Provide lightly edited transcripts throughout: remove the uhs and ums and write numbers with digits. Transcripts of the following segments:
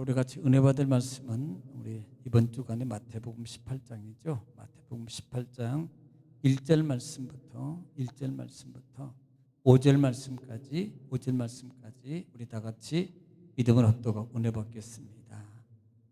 우리 같이 은혜 받을 말씀은 우리 이번 주간에 마태복음 18장이죠. 마태복음 18장 1절 말씀부터 5절 말씀까지 우리 다 같이 믿음을 얻도록 은혜 받겠습니다.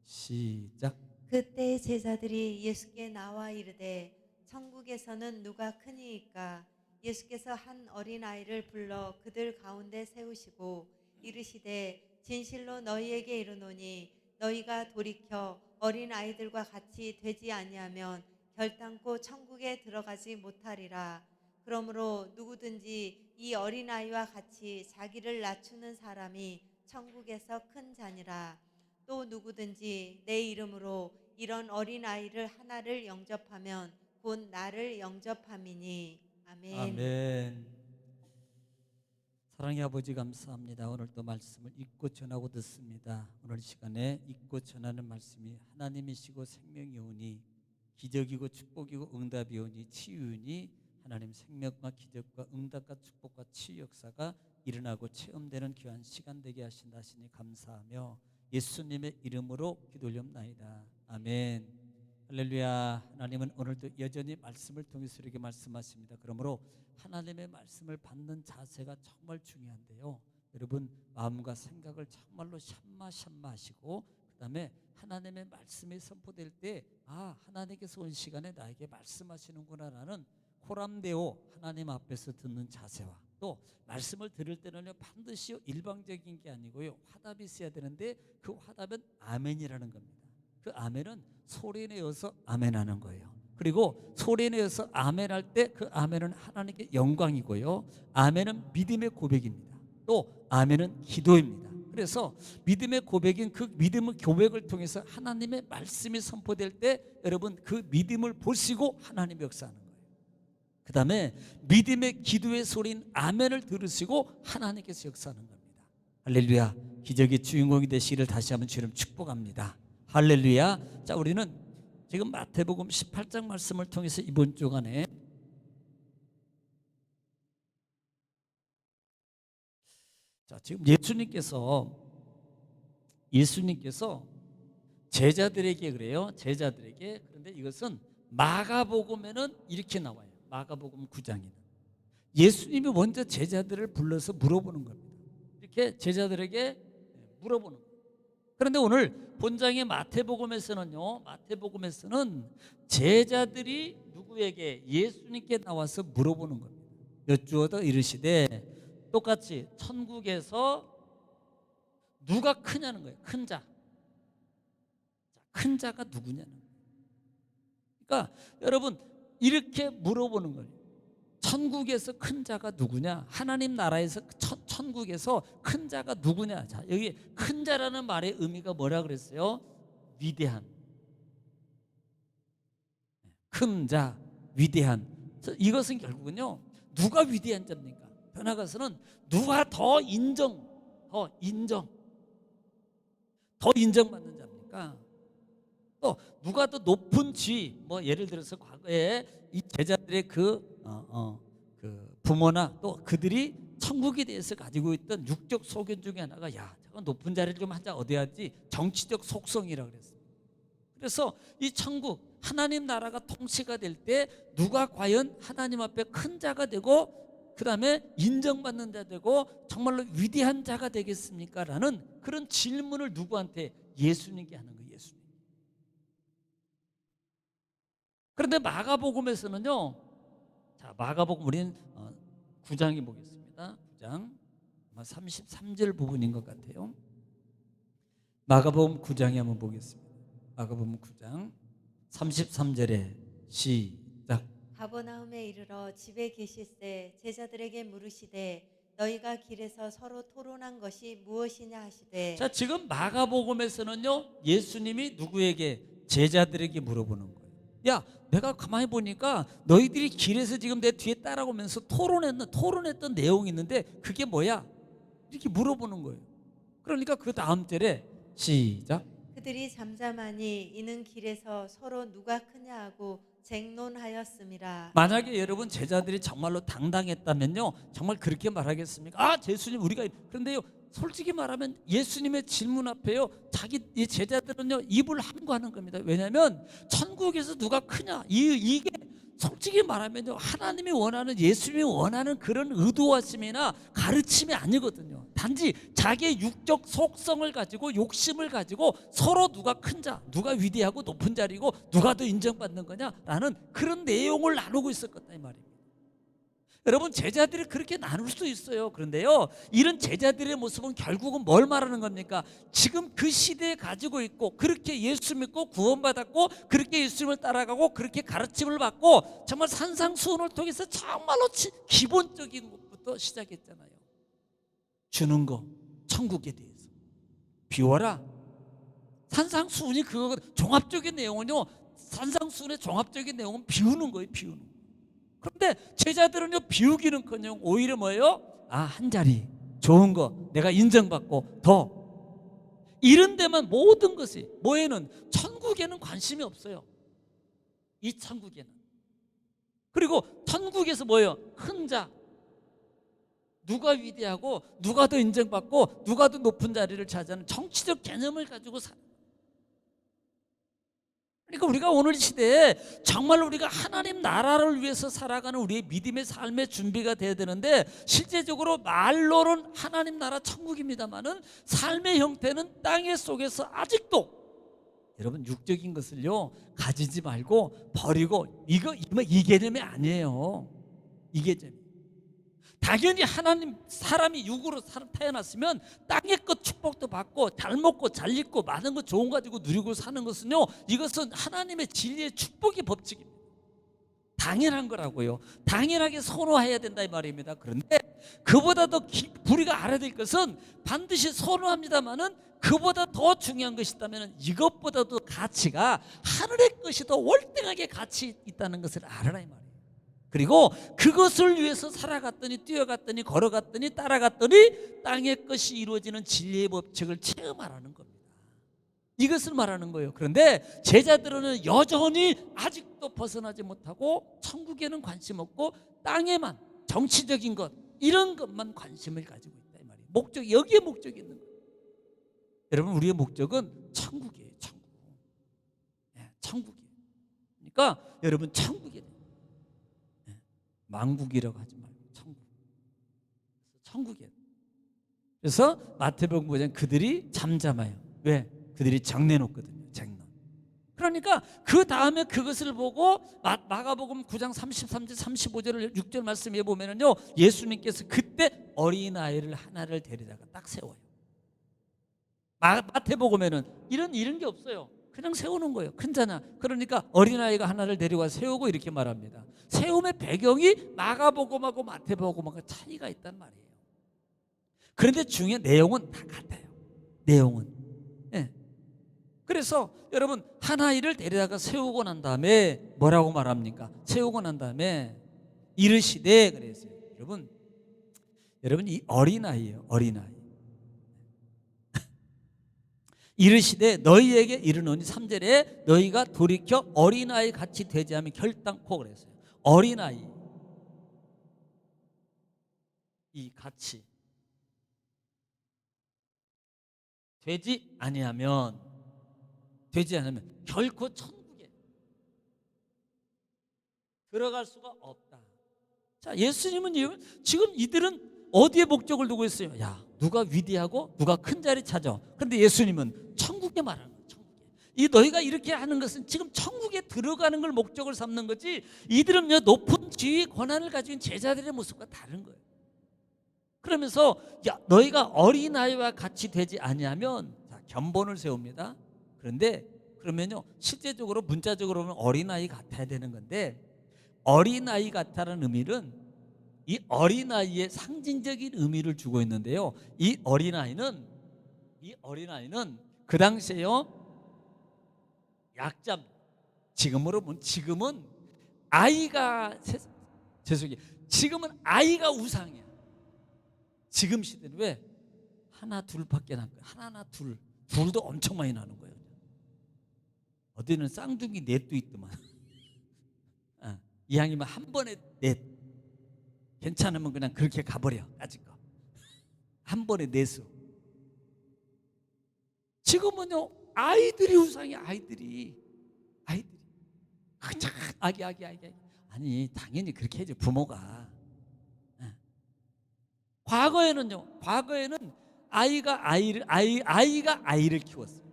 시작. 그때 제자들이 예수께 나와 이르되 천국에서는 누가 크니이까? 예수께서 한 어린아이를 불러 그들 가운데 세우시고 이르시되 진실로 너희에게 이르노니 너희가 돌이켜 어린아이들과 같이 되지 아니하면 결단코 천국에 들어가지 못하리라. 그러므로 누구든지 이 어린아이와 같이 자기를 낮추는 사람이 천국에서 큰 자니라. 또 누구든지 내 이름으로 이런 어린아이를 하나를 영접하면 곧 나를 영접함이니. 아멘. 아멘. 사랑의 아버지 감사합니다. 오늘 또 말씀을 읽고 전하고 듣습니다. 오늘 시간에 읽고 전하는 말씀이 하나님이시고 생명이오니 기적이고 축복이고 응답이오니 치유이니 하나님 생명과 기적과 응답과 축복과 치유 역사가 일어나고 체험되는 귀한 시간 되게 하신다 하시니 감사하며 예수님의 이름으로 기도 올려옵나이다. 아멘. 할렐루야. 하나님은 오늘도 여전히 말씀을 통해서 이렇게 말씀하십니다. 그러므로 하나님의 말씀을 받는 자세가 정말 중요한데요. 여러분 마음과 생각을 정말로 샴마 하시고 그다음에 하나님의 말씀이 선포될 때 하나님께서 온 시간에 나에게 말씀하시는구나라는 호람되어 하나님 앞에서 듣는 자세와 또 말씀을 들을 때는요 반드시 일방적인 게 아니고요 화답이 있어야 되는데 그 화답은 아멘이라는 겁니다. 그 아멘은 소리내어서 아멘하는 거예요. 그리고 소리내어서 아멘할 때 그 아멘은 하나님께 영광이고요. 아멘은 믿음의 고백입니다. 또 아멘은 기도입니다. 그래서 믿음의 고백인 그 믿음의 고백을 통해서 하나님의 말씀이 선포될 때 여러분 그 믿음을 보시고 하나님의 역사하는 거예요. 그 다음에 믿음의 기도의 소리인 아멘을 들으시고 하나님께서 역사하는 겁니다. 할렐루야. 기적의 주인공이 되시기를 다시 한번 주님 축복합니다. 할렐루야. 자, 우리는 지금 마태복음 18장 말씀을 통해서 이번 주간에 지금 예수님께서 제자들에게 그래요. 제자들에게. 그런데 이것은 마가복음에는 이렇게 나와요. 마가복음 9장에는 예수님이 먼저 제자들을 불러서 물어보는 겁니다. 이렇게 제자들에게 물어보는 거예요. 그런데 오늘 본장의 마태복음에서는 제자들이 누구에게 예수님께 나와서 물어보는 겁니다. 여쭈어도 이르시되 똑같이 천국에서 누가 크냐는 거예요. 큰 자. 큰 자가 누구냐는 거예요. 그러니까 여러분 이렇게 물어보는 거예요. 천국에서 큰 자가 누구냐? 하나님 나라에서 천국에서 큰 자가 누구냐? 자, 여기 큰 자라는 말의 의미가 뭐라 그랬어요? 위대한. 큰 자, 위대한. 이것은 결국은요. 누가 위대한 자입니까? 변화가서는 누가 더 인정받는 자입니까? 또 누가 더 높은 지위, 뭐 예를 들어서 과거에 이 제자들의 그 부모나 또 그들이 천국에 대해서 가지고 있던 육적 소견 중에 하나가 저건 높은 자리를 좀 하자 어디 하지? 정치적 속성이라 그랬어요. 그래서 이 천국 하나님 나라가 통치가 될 때 누가 과연 하나님 앞에 큰 자가 되고 그 다음에 인정받는 자 되고 정말로 위대한 자가 되겠습니까? 라는 그런 질문을 누구한테? 예수님께 하는 거예요. 예수님. 그런데 마가복음에서는요. 자, 마가복음 우리는 9장에 보겠습니다. 9장 33절 부분인 것 같아요. 마가복음 9장에 한번 보겠습니다. 마가복음 9장 33절에 시작. 가버나움에 이르러 집에 계실새 제자들에게 물으시되 너희가 길에서 서로 토론한 것이 무엇이냐 하시되. 자, 지금 마가복음에서는요 예수님이 누구에게? 제자들에게 물어보는 거예요. 내가 가만히 보니까 너희들이 길에서 지금 내 뒤에 따라오면서 토론했던 내용이 있는데 그게 뭐야? 이렇게 물어보는 거예요. 그러니까 그 다음 절에 시작. 그들이 잠잠하니 이는 길에서 서로 누가 크냐 하고 쟁론하였음이라. 만약에 여러분 제자들이 정말로 당당했다면요, 정말 그렇게 말하겠습니까? 아, 예수님 우리가. 그런데요, 솔직히 말하면 예수님의 질문 앞에요, 자기 이 제자들은요 입을 함구하는 겁니다. 왜냐하면 천국에서 누가 크냐, 이게 솔직히 말하면요 하나님이 원하는, 예수님이 원하는 그런 의도하심이나 가르침이 아니거든요. 단지 자기의 육적 속성을 가지고, 욕심을 가지고 서로 누가 큰 자, 누가 위대하고 높은 자리고 누가 더 인정받는 거냐라는 그런 내용을 나누고 있었거든요, 이 말입니다. 여러분, 제자들이 그렇게 나눌 수 있어요. 그런데요, 이런 제자들의 모습은 결국은 뭘 말하는 겁니까? 지금 그 시대에 가지고 있고, 그렇게 예수 믿고 구원받았고, 그렇게 예수님을 따라가고, 그렇게 가르침을 받고, 정말 산상수훈을 통해서 정말로 기본적인 것부터 시작했잖아요. 주는 거, 천국에 대해서 비워라. 산상수훈이 그거, 종합적인 내용은요, 산상수훈의 종합적인 내용은 비우는 거예요, 비우는 거. 그런데 제자들은요, 비우기는커녕 오히려 뭐예요? 아, 한 자리, 좋은 거, 내가 인정받고 더, 이런 데만 모든 것이, 뭐에는, 천국에는 관심이 없어요. 이 천국에는. 그리고 천국에서 뭐예요? 큰 자, 누가 위대하고 누가 더 인정받고 누가 더 높은 자리를 차지하는 정치적 개념을 가지고 그러니까 우리가 오늘 시대에 정말 우리가 하나님 나라를 위해서 살아가는 우리의 믿음의 삶의 준비가 돼야 되는데, 실제적으로 말로는 하나님 나라 천국입니다만은 삶의 형태는 땅의 속에서 아직도, 여러분, 육적인 것을요 가지지 말고 버리고, 이 개념이 아니에요. 이 개념. 당연히 하나님, 사람이 육으로 태어났으면 땅의 것 축복도 받고 잘 먹고 잘 입고 많은 것 좋은 거 가지고 누리고 사는 것은요, 이것은 하나님의 진리의 축복의 법칙입니다. 당연한 거라고요. 당연하게 선호해야 된다 이 말입니다. 그런데 그보다 더 우리가 알아야 될 것은, 반드시 선호합니다마는 그보다 더 중요한 것이 있다면 이것보다도 가치가, 하늘의 것이 더 월등하게 가치 있다는 것을 알아라 이 말이에요. 그리고 그것을 위해서 살아갔더니, 뛰어갔더니, 걸어갔더니, 따라갔더니 땅의 것이 이루어지는 진리의 법칙을 체험하라는 겁니다. 이것을 말하는 거예요. 그런데 제자들은 여전히 아직도 벗어나지 못하고 천국에는 관심 없고 땅에만, 정치적인 것, 이런 것만 관심을 가지고 있다 이 말이에요. 목적, 여기에 목적이 있는 거예요. 여러분, 우리의 목적은 천국이에요. 천국. 네, 천국이에요. 그러니까 여러분, 천국이에요. 망국이라고 하지 말고 천국. 천국이에요. 그래서 마태복음 보면 그들이 잠잠해요. 왜? 그들이 정내놓거든요. 정론. 그러니까 그 다음에 그것을 보고 마가복음 9장 33절 35절 6절 말씀에 보면은요, 예수님께서 그때 어린아이를 하나를 데리다가 딱 세워요. 마태복음에는 이런 게 없어요. 그냥 세우는 거예요. 큰 자나. 그러니까 어린아이가 하나를 데려와 세우고 이렇게 말합니다. 세움의 배경이 마가복음하고 마태복음하고 차이가 있단 말이에요. 그런데 중요한 내용은 다 같아요. 내용은. 네. 그래서 여러분, 한 아이를 데려다가 세우고 난 다음에 뭐라고 말합니까? 세우고 난 다음에 이르시되 그랬어요. 여러분 이 어린아이예요. 어린아이. 이르시되 너희에게 이르노니, 3절에 너희가 돌이켜 어린아이 같이 되지 않으면 결단코 그랬어요. 어린아이, 이 같이 되지 않으면 결코 천국에 들어갈 수가 없다. 자, 예수님은 지금 이들은 어디에 목적을 두고 있어요? 야, 누가 위대하고 누가 큰 자리 찾아. 그런데 예수님은 천국에 말하는 거예요. 천국에. 이 너희가 이렇게 하는 것은 지금 천국에 들어가는 걸 목적을 삼는 거지, 이들은 높은 지위 권한을 가지고 있는 제자들의 모습과 다른 거예요. 그러면서 야, 너희가 어린아이와 같이 되지 아니하면, 자, 견본을 세웁니다. 그런데 그러면요, 실제적으로 문자적으로 보면 어린아이 같아야 되는 건데, 어린아이 같다는 의미는 이 어린아이의 상징적인 의미를 주고 있는데요, 이 어린아이는 그 당시에요 약자, 지금으로 보면, 지금은 아이가, 죄송해요, 지금은 아이가 우상이야. 지금 시대는 왜? 하나 둘밖에 난 거야. 하나 둘도 엄청 많이 나는 거예요. 어디는 쌍둥이 넷도 있더만. 이왕이면 한 번에 넷, 괜찮으면 그냥 그렇게 가버려. 까짓 거 한 번에 넷으로. 지금은요 아이들이 우상이, 아이들이 그참 아기. 아니 당연히 그렇게 해야죠 부모가. 예. 과거에는 아이가 아이를 키웠어요.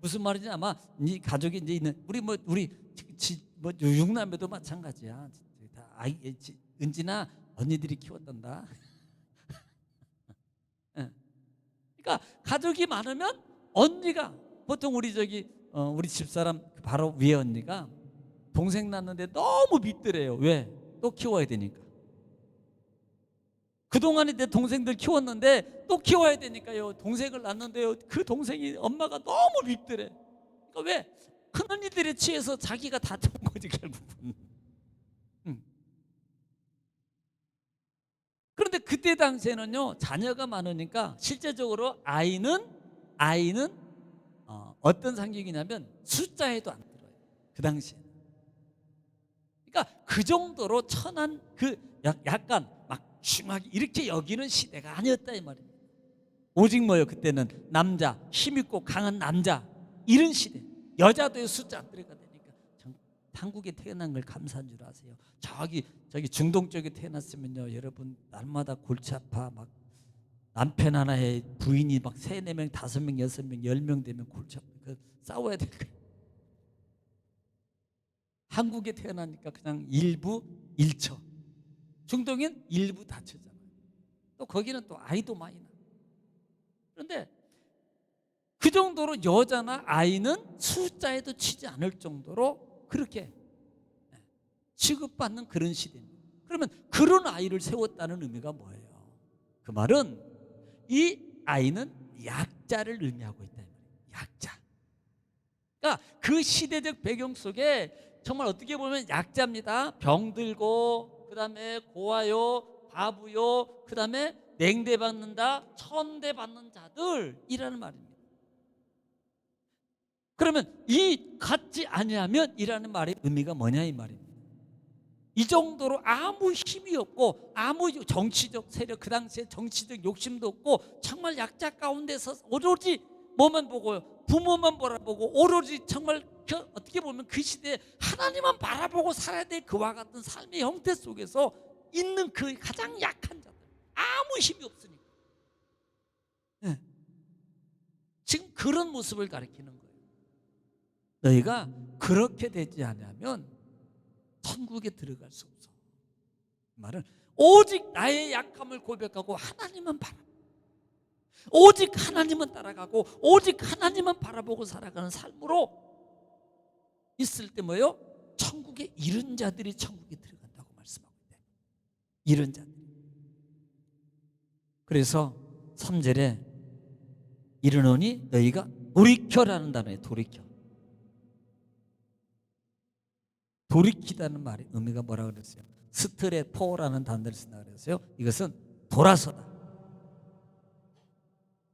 무슨 말인지 아마 이 가족이 이제 있는 우리 육남매도 마찬가지야. 다 은지나 언니들이 키웠단다. 예. 그러니까 가족이 많으면 언니가 보통 우리 집사람 바로 위에 언니가 동생 낳는데 너무 밉더래요. 왜? 또 키워야 되니까. 그동안에 내 동생들 키웠는데 또 키워야 되니까요. 동생을 낳는데요. 그 동생이 엄마가 너무 밉더래. 그러니까 왜? 큰언니들에 취해서 자기가 다 태운 거지 결국은. 그런데 그때 당시에는요 자녀가 많으니까 실제적으로 아이는 어떤 상징이냐면 숫자에도 안 들어요. 그 당시에. 그러니까 그 정도로 천한 약간 막 중하게 이렇게 여기는 시대가 아니었다 이 말입니다. 오직 뭐예요? 그때는 남자, 힘있고 강한 남자 이런 시대. 여자도 숫자 안 들어가 되니까 한국에 태어난 걸 감사한 줄 아세요? 저기 중동 쪽에 태어났으면요 여러분 날마다 골치 아파. 막 남편 하나에 부인이 막 3, 4명, 5명, 6명, 10명 되면 골치 아파. 싸워야 될 거예요. 한국에 태어나니까 그냥 일부 일처. 중동엔 일부 다처잖아요. 또 거기는 또 아이도 많이 나. 그런데 그 정도로 여자나 아이는 숫자에도 치지 않을 정도로 그렇게 취급받는 그런 시대입니다. 그러면 그런 아이를 세웠다는 의미가 뭐예요? 그 말은 이 아이는 약자를 의미하고 있다. 약자. 그러니까 그 시대적 배경 속에 정말 어떻게 보면 약자입니다. 병들고 그다음에 고아요, 바보요, 그다음에 냉대받는다, 천대받는 자들이라는 말입니다. 그러면 이 같지 아니하면 이라는 말의 의미가 뭐냐 이 말입니다. 이 정도로 아무 힘이 없고 아무 정치적 세력, 그 당시에 정치적 욕심도 없고 정말 약자 가운데서 오로지 뭐만 보고요, 부모만 바라보고 오로지 정말 어떻게 보면 그 시대에 하나님만 바라보고 살아야 될 그와 같은 삶의 형태 속에서 있는 그 가장 약한 자들, 아무 힘이 없으니까. 네. 지금 그런 모습을 가리키는 거예요. 너희가 그렇게 되지 않으면 천국에 들어갈 수 없어. 말은 오직 나의 약함을 고백하고 하나님만 바라, 오직 하나님만 따라가고 오직 하나님만 바라보고 살아가는 삶으로 있을 때 뭐예요? 천국에 이른 자들이 천국에 들어간다고 말씀하고 있대요. 이른 자들. 그래서 3절에 이르노니 너희가 돌이켜라는 단어에 돌이키다는 말의 의미가 뭐라고 그랬어요? 스트레포라는 단어를 쓴다고 그랬어요. 이것은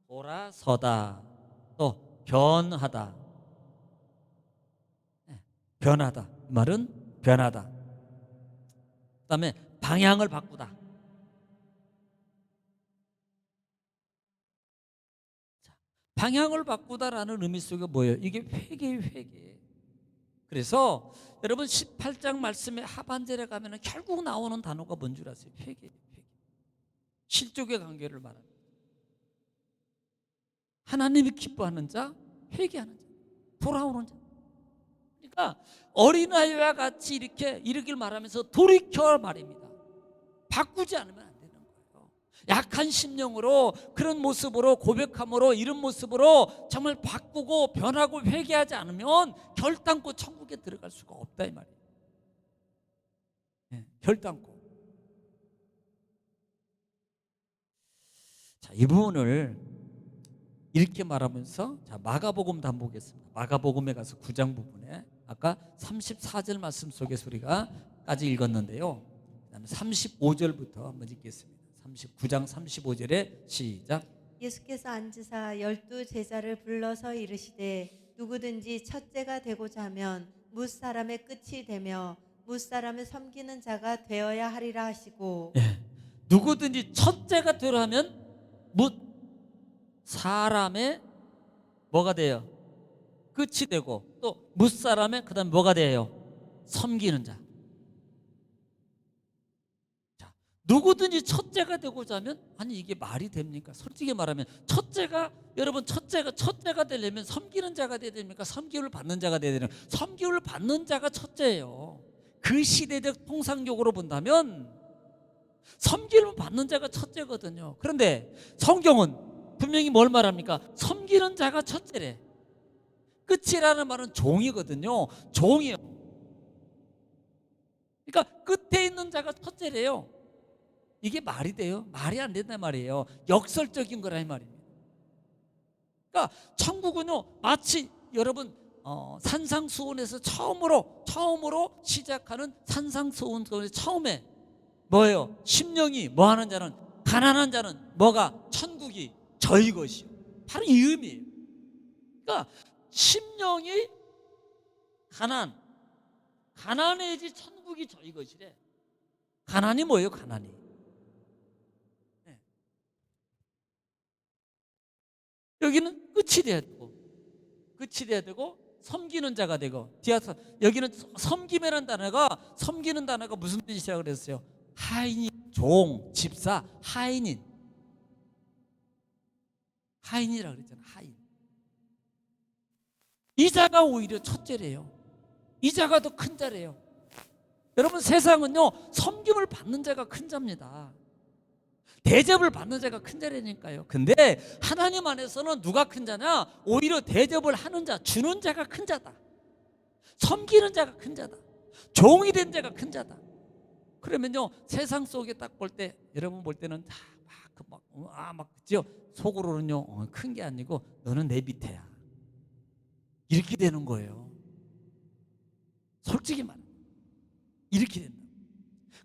돌아서다, 또 변하다. 변하다. 이 말은 변하다. 그 다음에 방향을 바꾸다. 방향을 바꾸다라는 의미 속에 뭐예요? 이게 회개. 그래서 여러분 18장 말씀의 하반절에 가면 결국 나오는 단어가 뭔 줄 아세요? 회개. 실족의 관계를 말합니다. 하나님이 기뻐하는 자, 회개하는 자, 돌아오는 자. 그러니까 어린아이와 같이 이르길 말하면서 돌이켜 말입니다. 바꾸지 않으면 안 되는 거예요. 약한 심령으로 그런 모습으로 고백함으로 이런 모습으로 정말 바꾸고 변하고 회개하지 않으면 결단코 천국에 들어갈 수가 없다 이 말이에요. 네, 결단코. 자, 이 부분을 이렇게 말하면서 자, 마가복음도 한번 보겠습니다. 마가복음에 가서 9장 부분에 아까 34절 말씀 속에서 우리가 까지 읽었는데요. 35절부터 한번 읽겠습니다. 9장 35절에 시작. 예수께서 앉으사 12 제자를 불러서 이르시되 누구든지 첫째가 되고자 하면 뭇사람의 끝이 되며 무사람을 섬기는 자가 되어야 하리라 하시고 예. 누구든지 첫째가 되려면 사람의 뭐가 돼요? 끝이 되고, 또 무사람의 그다음 뭐가 돼요? 섬기는 자. 자, 누구든지 첫째가 되고자 하면, 아니 이게 말이 됩니까? 솔직히 말하면 여러분 첫째가 되려면 섬기는 자가 돼야 됩니까? 섬김을 받는 자가 돼야 되는, 섬김을 받는 자가 첫째예요. 그 시대적 통상적으로 본다면 섬김을 받는 자가 첫째거든요. 그런데 성경은 분명히 뭘 말합니까? 섬기는 자가 첫째래. 끝이라는 말은 종이거든요. 종이요. 그러니까 끝에 있는 자가 첫째래요. 이게 말이 돼요? 말이 안 된단 말이에요. 역설적인 거라 이 말입니다. 그러니까 천국은요, 마치 여러분 산상수훈에서 처음으로 시작하는 산상수훈의 처음에 뭐예요? 심령이 뭐 하는 자는, 가난한 자는 뭐가? 천국이 저희 것이요. 바로 이 의미예요. 그러니까 심령이 가난해야지 천국이 저희 것이래. 가난이 뭐예요? 가난이. 네. 여기는 끝이 돼야 되고 섬기는 자가 되고, 뒤에서 여기는 섬김이라는 단어가, 섬기는 단어가 무슨 뜻이라고 그랬어요? 하인이, 종, 집사, 하인이라고 그랬잖아요. 하인. 이 자가 오히려 첫째래요. 이 자가 더 큰 자래요. 여러분, 세상은요, 섬김을 받는 자가 큰 자입니다. 대접을 받는 자가 큰 자라니까요. 근데 하나님 안에서는 누가 큰 자냐? 오히려 대접을 하는 자, 주는 자가 큰 자다. 섬기는 자가 큰 자다. 종이 된 자가 큰 자다. 그러면요, 세상 속에 딱 볼 때, 여러분 볼 때는 그죠? 속으로는요, 큰 게 아니고 너는 내 밑에야. 이렇게 되는 거예요. 솔직히 말해. 이렇게 된다.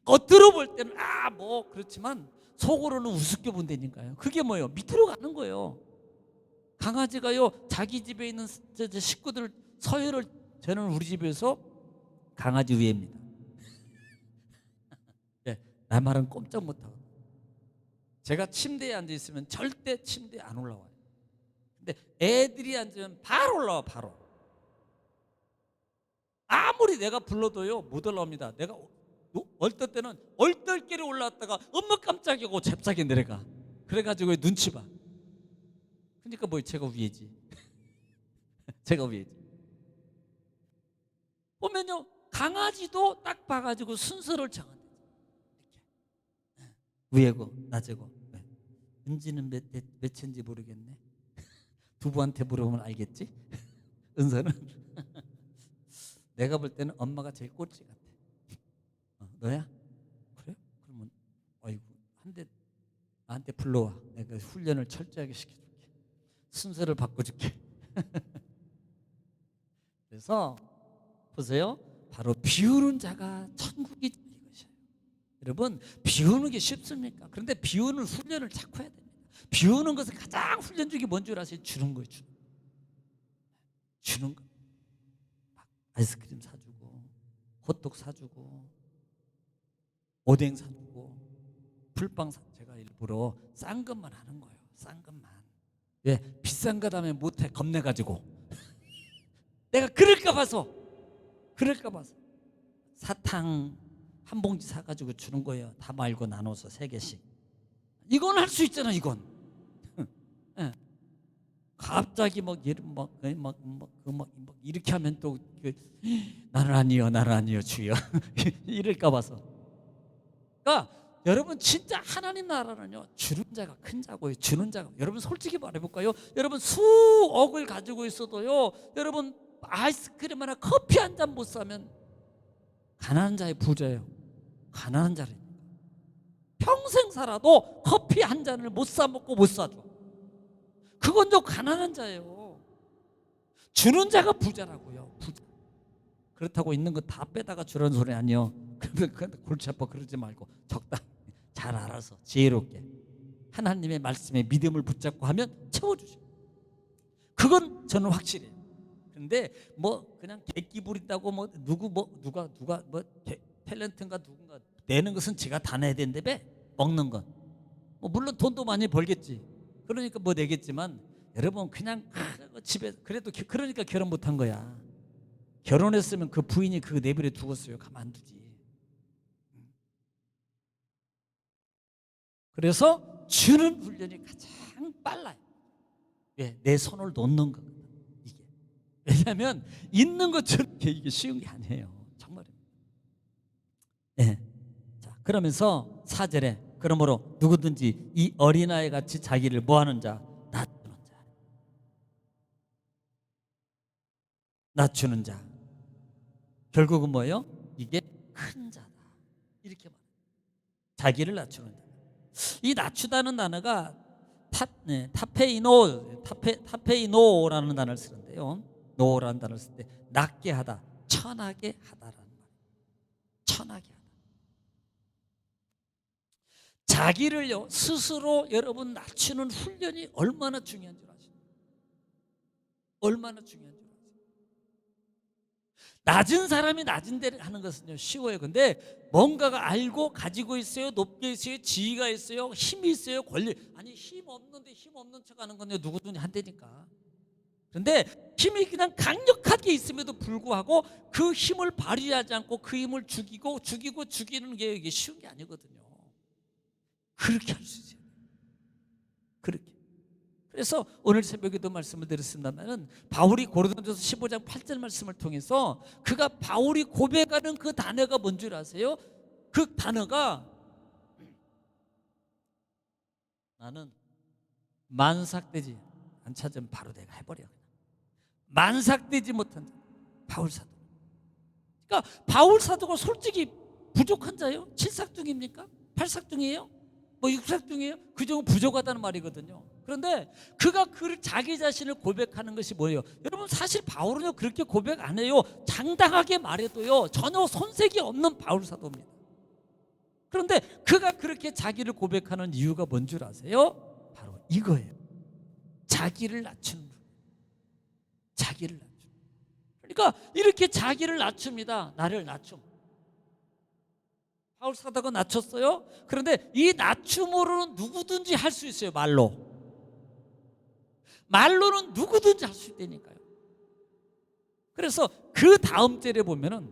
겉으로 볼 때는 그렇지만 속으로는 우습게 본다니까요. 그게 뭐예요? 밑으로 가는 거예요. 강아지가요, 자기 집에 있는 식구들 서열을, 저는 우리 집에서 강아지 위에입니다. 네, 나 말은 꼼짝 못하고. 제가 침대에 앉아 있으면 절대 침대에 안 올라와요. 근데 애들이 앉으면 바로 올라와, 바로. 아무리 내가 불러도요, 못 올라옵니다. 내가 얼떨 때는 얼떨결에 올라왔다가 엄마 깜짝이야 하고 잽싸게 내려가. 그래가지고 눈치 봐. 그러니까 뭐 제가 위에지. 제가 위에지. 보면요, 강아지도 딱 봐가지고 순서를 정한다. 이렇게 위에고 낮에고. 은지는 몇인지 모르겠네. 두부한테 물어보면 알겠지? 은서는 내가 볼 때는 엄마가 제일 꼴찌 같아. 너야? 그래? 그러면 아이고, 나한테 불러와. 내가 훈련을 철저하게 시켜줄게. 순서를 바꿔줄게. 그래서 보세요. 바로 비우는 자가 천국이 이것이에요. 여러분, 비우는 게 쉽습니까? 그런데 비우는 훈련을 자꾸 해야 됩니다. 비우는 것은 가장 훈련적이 뭔 줄 아세요? 주는 거예요. 주는 거. 아이스크림 사주고, 호떡 사주고, 오뎅 사주고, 풀빵 제가 일부러 싼 것만 하는 거예요. 싼 것만. 왜? 비싼 거 다음에 못해, 겁내가지고. 내가 그럴까 봐서 사탕 한 봉지 사가지고 주는 거예요. 다 말고 나눠서 3개씩. 이건 할 수 있잖아, 이건. 네. 갑자기 이렇게 하면 또 나는 아니요 주여 이럴까 봐서. 그러니까 여러분, 진짜 하나님 나라는요, 주는 자가 큰 자고요. 주는 자가, 여러분 솔직히 말해볼까요? 여러분 수억을 가지고 있어도요, 여러분 아이스크림 하나, 커피 한 잔 못 사면 가난한 자의 부자예요. 가난한 자라니까. 평생 살아도 커피 한 잔을 못 사 먹고 못 사줘. 그건 좀 가난한 자예요. 주는 자가 부자라고요. 부자. 그렇다고 있는 거 다 빼다가 주라는 소리 아니요. 골치 아파 그러지 말고 적당히 잘 알아서 지혜롭게 하나님의 말씀에 믿음을 붙잡고 하면 채워주죠. 그건 저는 확실해요. 근데 뭐 그냥 객기 부린다고 뭐 누가 뭐 탤런트인가 누군가 내는 것은 제가 다 내야 되는데 먹는 건 뭐 물론 돈도 많이 벌겠지. 그러니까 뭐 내겠지만 여러분 그냥 집에 그래도 그러니까 결혼 못한 거야. 결혼했으면 그 부인이 그거 내버려 두었어요. 가만두지. 그래서 주는 훈련이 가장 빨라요. 왜? 내 손을 놓는 거거든. 이게 왜냐하면 있는 것처럼 이게 쉬운 게 아니에요. 정말입니다. 예. 자, 그러면서 4절에 그러므로 누구든지 이 어린아이 같이 자기를 뭐하는 자, 낮추는 자, 낮추는 자. 결국은 뭐예요? 이게 큰 자다. 이렇게 말해요. 자기를 낮추는 자. 이 낮추다는 단어가 타페이노라는 단어를 쓰는데요. 노라는 단어를 쓸 때 낮게 하다, 천하게 하다라는 말. 천하게 하다. 자기를요 스스로 여러분 낮추는 훈련이 얼마나 중요한 줄 아십니까? 얼마나 중요한 줄 아세요? 낮은 사람이 낮은 데를 하는 것은요 쉬워요. 근데 뭔가가 알고 가지고 있어요, 높게 있어요, 지위가 있어요, 힘이 있어요, 권리. 아니 힘 없는데 힘 없는 척하는 건요 누구든지 한다니까. 그런데 힘이 그냥 강력하게 있음에도 불구하고 그 힘을 발휘하지 않고 그 힘을 죽이는 게 이게 쉬운 게 아니거든요. 그렇게 할 수 있어요. 그렇게. 그래서 오늘 새벽에도 말씀을 드렸습니다만은 바울이 고린도전서 15장 8절 말씀을 통해서 그가 바울이 고백하는 그 단어가 뭔 줄 아세요? 그 단어가 나는 만삭되지 안 찾으면 바로 내가 해버려. 만삭되지 못한 자 바울 사도. 그러니까 바울 사도가 솔직히 부족한 자예요? 7삭중입니까? 8삭중이에요? 뭐 6삭중이에요? 그 정도 부족하다는 말이거든요. 그런데 그가 자기 자신을 고백하는 것이 뭐예요? 여러분 사실 바울은요 그렇게 고백 안 해요. 장당하게 말해도요 전혀 손색이 없는 바울 사도입니다. 그런데 그가 그렇게 자기를 고백하는 이유가 뭔 줄 아세요? 바로 이거예요. 자기를 낮추는 거예요. 자기를 낮추는. 그러니까 이렇게 자기를 낮춥니다. 나를 낮춤. 바울 사도가 낮췄어요. 그런데 이 낮춤으로는 누구든지 할 수 있어요. 말로는 누구든지 할 수 있다니까요. 그래서 그 다음 절에 보면은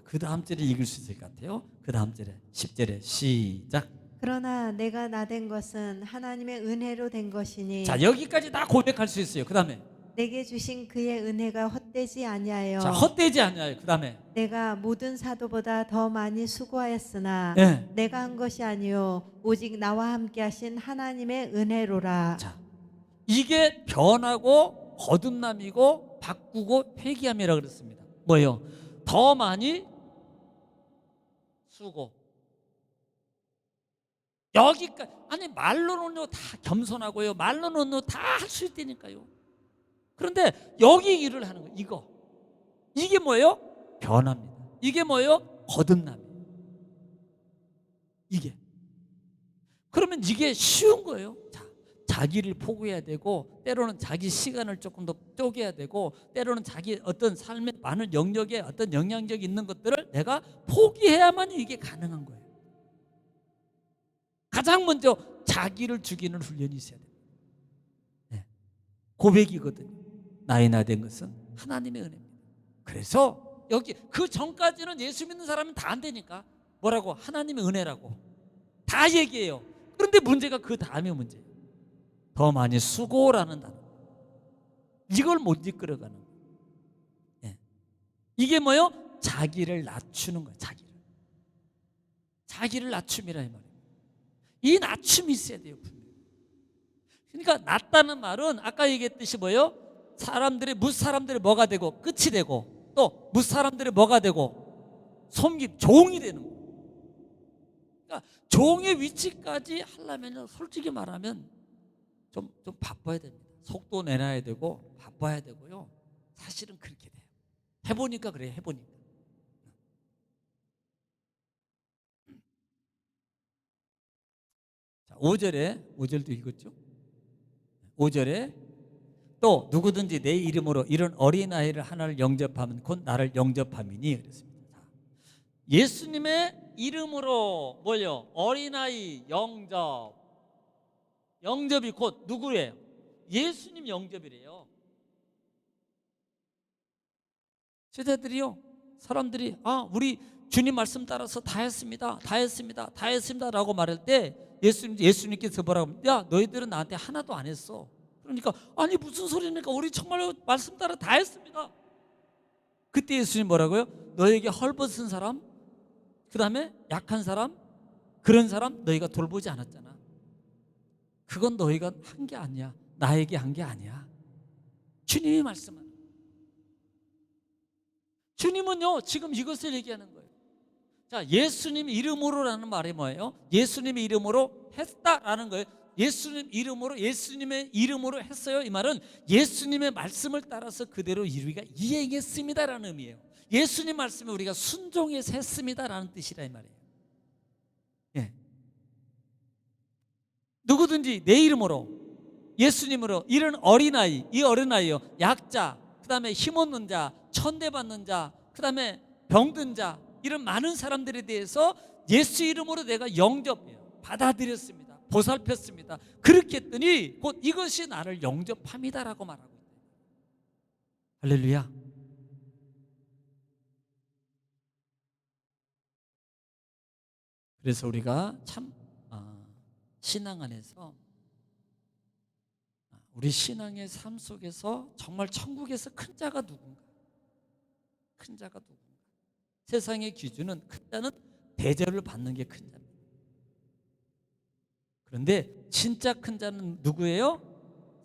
그 다음 절에 읽을 수 있을 것 같아요. 그 다음 절에 10절에 시작. 그러나 내가 나된 것은 하나님의 은혜로 된 것이니 자 여기까지 다 고백할 수 있어요. 그 다음에 내게 주신 그의 은혜가 헛되지 아니하여 자 헛되지 않아요. 그 다음에 내가 모든 사도보다 더 많이 수고하였으나 네. 내가 한 것이 아니요 오직 나와 함께 하신 하나님의 은혜로라. 자 이게 변하고 거듭남이고 바꾸고 회개함이라 그랬습니다. 뭐예요? 더 많이 수고. 여기까지. 아니 말로는요 다 겸손하고요 말로는요 다 할 수 있다니까요. 그런데 여기 일을 하는 거예요. 이게 뭐예요? 변합니다. 이게 뭐예요? 거듭남이에요. 이게 그러면 이게 쉬운 거예요. 자기를 포기해야 되고 때로는 자기 시간을 조금 더 쪼개야 되고 때로는 자기 어떤 삶의 많은 영역에 어떤 영향력이 있는 것들을 내가 포기해야만 이게 가능한 거예요. 가장 먼저 자기를 죽이는 훈련이 있어야 돼요. 네. 고백이거든요. 나이 나 된 것은 하나님의 은혜입니다. 그래서 여기 그 전까지는 예수 믿는 사람은 다 안 되니까 뭐라고? 하나님의 은혜라고 다 얘기해요. 그런데 문제가 그 다음에 문제예요. 더 많이 수고라는 단어. 이걸 못 이끌어가는 거예요. 예. 이게 뭐예요? 자기를 낮추는 거예요. 자기를 낮춤이라 이 말이에요. 이 낮춤이 있어야 돼요. 그러니까 낮다는 말은 아까 얘기했듯이 뭐예요? 무사람들이 뭐가 되고 끝이 되고 또 무사람들이 뭐가 되고 종이 되는 거예요. 그러니까 종의 위치까지 하려면 솔직히 말하면 좀 바빠야 됩니다. 속도 내놔야 되고 바빠야 되고요. 사실은 그렇게 돼요. 해보니까 그래요. 해보니까. 자, 5절도 읽었죠? 5절에 또 누구든지 내 이름으로 이런 어린아이를 하나를 영접하면 곧 나를 영접함이니 그랬습니다. 예수님의 이름으로 뭐요? 어린아이 영접이 곧 누구예요? 예수님 영접이래요. 제자들이요, 사람들이 우리 주님 말씀 따라서 다 했습니다 라고 말할 때 예수님께서 뭐라고 하면, 야 너희들은 나한테 하나도 안 했어. 그러니까 아니 무슨 소리니까 우리 정말 말씀 따라 다 했습니다. 그때 예수님 뭐라고요? 너에게 헐벗은 사람, 그 다음에 약한 사람, 그런 사람 너희가 돌보지 않았잖아. 그건 너희가 한 게 아니야. 나에게 한 게 아니야. 주님이 말씀하는, 주님은요 지금 이것을 얘기하는 거예요. 자, 예수님 이름으로라는 말이 뭐예요? 예수님의 이름으로 했다라는 거예요. 예수님의 이름으로 했어요. 이 말은 예수님의 말씀을 따라서 그대로 우리가 이행했습니다라는 의미예요. 예수님 말씀에 우리가 순종해서 했습니다라는 뜻이라 이 말이에요. 예. 누구든지 내 이름으로, 예수님으로, 이런 어린아이, 이 어린아이요, 약자, 그 다음에 힘없는 자, 천대받는 자, 그 다음에 병든 자, 이런 많은 사람들에 대해서 예수 이름으로 내가 영접해요. 받아들였습니다. 보살폈습니다. 그렇게 했더니 곧 이것이 나를 영접함이다라고 말하고 있어요. 할렐루야. 그래서 우리가 참 신앙 안에서, 우리 신앙의 삶 속에서 정말 천국에서 큰 자가 누군가? 큰 자가 누군가? 세상의 기준은 큰 자는 대접을 받는 게 큰 자입니다. 그런데 진짜 큰 자는 누구예요?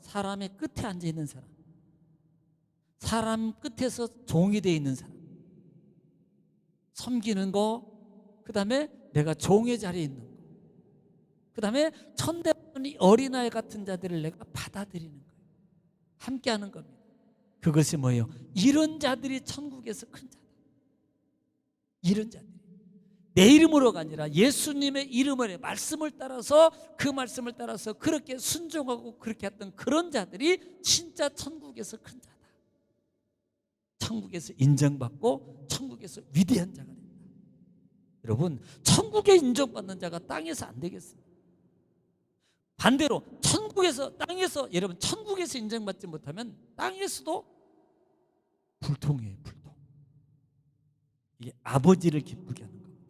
사람의 끝에 앉아 있는 사람, 사람 끝에서 종이 되어 있는 사람, 섬기는 거, 그 다음에 내가 종의 자리에 있는 거, 그 다음에 천대받는 어린아이 같은 자들을 내가 받아들이는 거예요. 함께하는 겁니다. 그것이 뭐예요? 이런 자들이 천국에서 큰 자다. 이런 자들이 내 이름으로가 아니라 예수님의 이름을, 말씀을 따라서, 그 말씀을 따라서 그렇게 순종하고 그렇게 했던 그런 자들이 진짜 천국에서 큰 자다. 천국에서 인정받고 천국에서 위대한 자가 된다. 여러분, 천국에 인정받는 자가 땅에서 안 되겠습니다. 반대로 천국에서, 땅에서, 여러분 천국에서 인정받지 못하면 땅에서도 불통이에요. 불통. 이게 아버지를 기쁘게 하는 겁니다.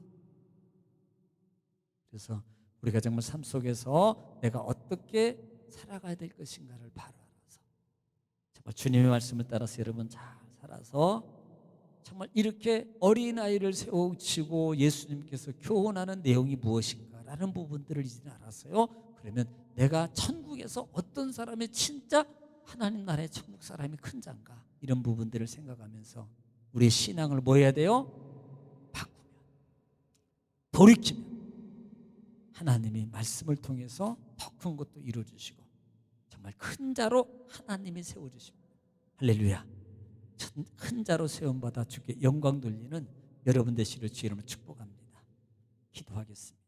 그래서 우리가 정말 삶 속에서 내가 어떻게 살아가야 될 것인가를 바로 알아서 정말 주님의 말씀을 따라서 여러분 잘 살아서 정말 이렇게 어린아이를 세우시고 예수님께서 교훈하는 내용이 무엇인가라는 부분들을 이제 알았어요. 그러면 내가 천국에서 어떤 사람이 진짜 하나님 나라의 천국 사람이 큰 자인가, 이런 부분들을 생각하면서 우리의 신앙을 뭐 해야 돼요? 바꾸면, 돌이키면 하나님이 말씀을 통해서 더 큰 것도 이루어주시고 정말 큰 자로 하나님이 세워주십니다. 할렐루야. 큰 자로 세움받아 주께 영광 돌리는 여러분 되시기를 주의 이름으로 축복합니다. 기도하겠습니다.